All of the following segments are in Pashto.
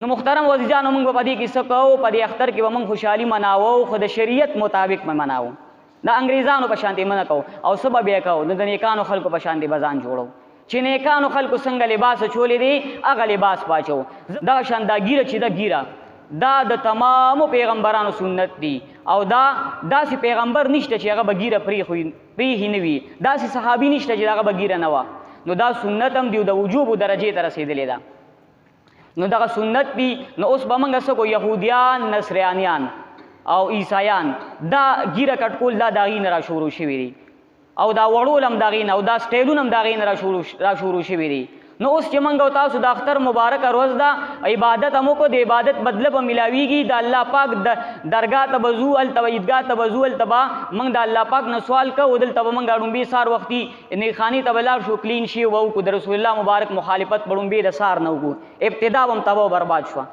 نو محترم وزیرانو موږ په دې کې څه کوو، په دې اختر کې به موږ خوشحالي مناوو، خو د شریعت مطابق به مناوو، د انګریزانو په شانتې منه کوو. او څه به بیا کوو؟ د نیکانو خلکو په شانتې به ځان جوړو چې نیکانو خلکو څنګه لباس اچولی دی هغه لباس واچوو. دغه شان دا ګیره چې ده ګیره دا د تمامو پیغمبرانو سنت دی، او دا داسې پیغمبر نشته چې هغه به ګیره پریښي نه وي، داسې صحابي نشته چې هغه به ګیره نه وه. نو دا سنت هم دی او د وجوبو درجې ته رسېدلې ده. نو دغه سنت دی. نو اوس به موږ څه کو، یهودیان، نصرانیان او عیسایان دا ګیره کټکول دا د هغې نه را شروع شوي دي، او دا وړول هم د هغې نه، او دا سټایلونه هم د هغې نه را شروع شوي دي. نو اوس چې موږ او تاسو د اختر مبارکه ورځ ده، عبادت هم وکړو، د عبادت بدله به میلاویږي، د الله پاک د درګاه ته به ځو، هلته به عیدګاه ته به ځو، هلته به موږ د الله پاک نه سوال کوو، دلته به موږ ډومبې سهار وختي نیخانې ته به لاړ شو، کلین شي به وکړو، د رسول الله مبارک مخالفت به ډومبې د سهار نه وکړو. ابتدا به هم تباه و برباد شوه،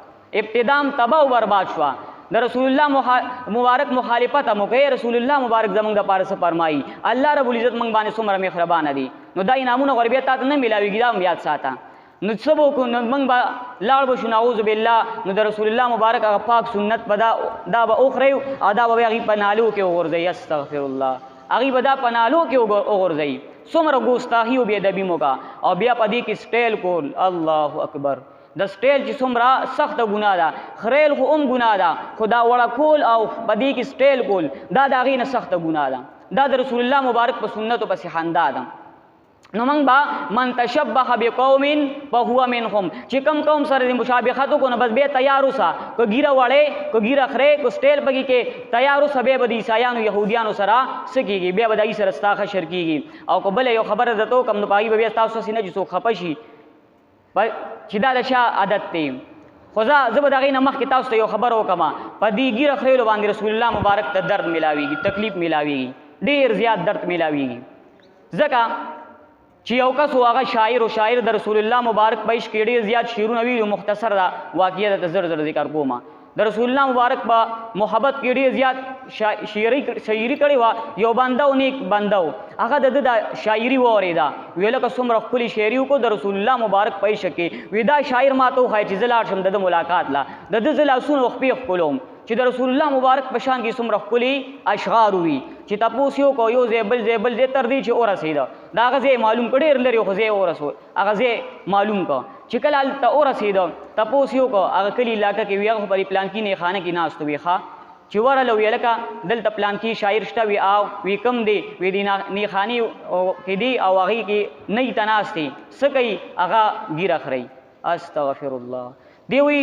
ابتدا هم تباه و برباد شوه. د رسول الله مبارک مخالفت هم وکړئ. رسول الله مبارک زموږ دپاره څه فرمایي؟ الله رب العزت موږ باندې څومره مهربانه دی. نو دا انعامونه غوره بیا تا ته نه میلاویږي، دا هم یاد ساته. نو څه به وکړو؟ نو موږ به لاړ به شو نعوذ بالله. نو د رسول الله مبارک هغه پاک سنت به دا به وخورئ، او دا به هغې په نالو کې وغورځئ. استغفر الله، هغې به دا په نالو کې وغورځئ. څومره ګستاخي او بېادبي مو کا، او بیا په دې کې سټایل کول. الله اکبر، د سټایل چې څومره سخته ګناه ده، خریل خو هم ګناه ده، خو دا وړه کول او په دې کې سټایل کول دا د هغې نه سخته ګناه ده. دا د رسول الله مبارک په سنتو پسې خندا ده. نو موږ به من تشبه بقوم فهو منهم، چې کوم قوم سره د مشابهت وکړو نو بس بیا تیار اوسه، که ګیره وړې، که ګیره خرې، که سټایل پکې کې تیار اوسه، بیا به د عیسایانو یهودیانو سره څه کېږي، بیا به د هغې سره ستا خشر کېږي. او که بله یو خبره درته وکړم نو په هغې به بیا ستاسو هسې نه چې څوک خفه شي چې دا د چا عادت دی. خو زه به د هغې نه مخکې تاسو ته یو خبره وکړم، په دې ګیره خریلو باندې رسول الله مبارک ته درد میلاویږي، تکلیف میلاویږي، ډېر زیات درد میلاویږي. ځکه چې یو کس و هغه شاعر و شاعر د رسول الله مبارک په عشق کې ډېر زیات شعرونه ویلي، مختصر دا واقعه درته زر زر ذکر کومه. د رسول الله مبارک په محبت کې ډېر زیات شاعري کړې وه. یو بنده و نیک بنده و، هغه د ده دا شاعري واورېده، ویې لکه څومره ښکلې شاعري وکړو د رسول الله مبارک په عشق کې. وی دا شاعر ما ته وښایه چې زه لاړ شم د ده ملاقات له، د ده زه لاسونه و خپې ښکلوم چې د رسول الله مبارک په شان کې څومره ښکلي اشعار وي، چې تپوس یې وکړو یو ځای بل ځای بل ځای تر دې چې ورسېده. د هغه ځای معلوم کړ، ډېر لرې خو ځای ورسو، هغه ځای معلوم کړه. چې کله هلته ورسېده تپوس یې وکړو، هغه کلي علاقه کې وي، هغه خو په دې پلانکي نیخانه کې ناست وي. ښه چې ورله ویې لکه دلته پلانکي شاعر شته وي، او وی کم دی، وی د نیخانې کې دی او هغې کې نی ته ناست دی، څه کوي؟ هغه ګیره خورئ. استغفر الله. دی وی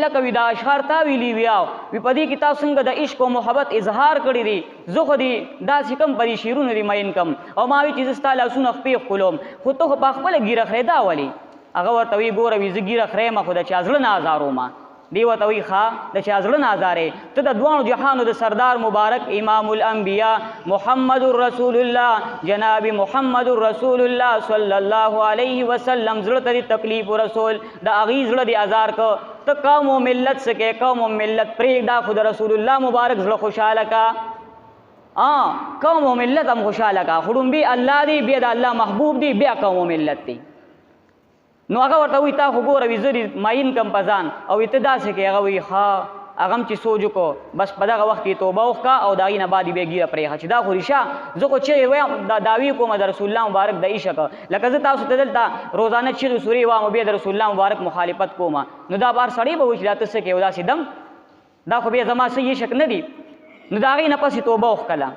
لکه وی دا اشعار تا ویلي وي، وی په دې کې تاسو څنګه د عشق او محبت اظهار کړی دی، زه خو دې داسې کم په دې شعرونو دې مین کم، او ما وی چې زه ستا لاسونه خپې ښکلوم، خو ته خو په خپله ګیره خورې، دا ولې؟ هغه ورته وی ګوره وي زه ګیره خوریم خو د چا زړه نه ازارومه. دی ورته وی ښه د چا زړه نه ازارې، ته د دواړو جهانو د سردار مبارک امام الانبیا محمد رسول الله جناب محمد رسول الله صلی الله علیه وسلم زړه ته دې تکلیف ورسول، د هغې زړه دې ازار که. ته قوم و ملت څه کې، قوم و ملت پرېږده، خو د رسول الله مبارک زړه خوشحاله که. قوم و ملت هم خوشحاله که، خو ډومبې الله دی، بیا د الله محبوب دی، بیا قوم و ملت دی. نو هغه ورته وایي تا خو ګوره وي زه دې ماین کم په ځان، او ته داسې کوې. هغه وایي ښه، هغه هم چې سوچ وکړو بس په دغه وخت کې توبه وکړه، او د هغې نه بعد بیا ګیره پرېښه چې دا خو ریشه زه خو چغې وایم دعوې کوم د رسول الله مبارک د عشق، لکه زه تاسو ته دلته روزانه چغې سورې وایم او بیا د رسول الله مبارک مخالفت کوم، نو دا بار سړی به وایي چې دا ته څه کوې، او داسې دم دا خو بیا زما صحیح عشق نه دی. نو د هغې نه پسې توبه وکړله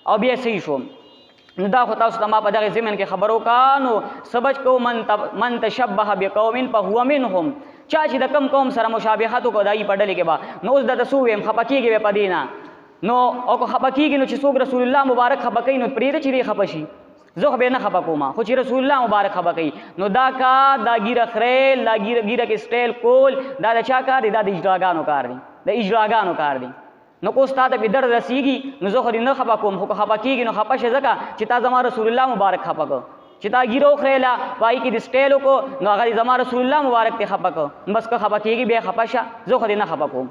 او بیا صحیح شوم. نو دا خو تاسو ته ما په دغه ضمن کې خبر وکړه. نو سبج کو من تشبه بقوم فهو منهم، چا چې د کم قوم سره مشابهت وکړو د هغې په ډلې کې به. نو اوس درته څه ووایم، خفه کېږي به په دې نه. نو او که خفه کېږي نو چې څوک رسول الله مبارک خفه کوي نو پرېږده چې دې خفه شي، زه خو بیا نه خفه کوم، خو چې رسول الله مبارک خفه کوي نو دا کار، دا ګیره خریل، دا ګیره کې سټایل کول، دا د چا کار دی؟ دا د اجراګانو کار دی، د اجراګانو کار دی. نو کو ستا ته پې درد رسېږي نو زه خو دې نه خفه کوم، خو که خفه کېږي نو خفه شه، ځکه چې تا زما رسول الله مبارک خفه کړ، چې تا ګیره وخریله په هغې کې دې سټایل وکړو نو هغه دې زما رسول الله مبارک دې خفه کړ. بس که خفه کېږي بیا خفه شه، زه خو دې نه خفه کوم.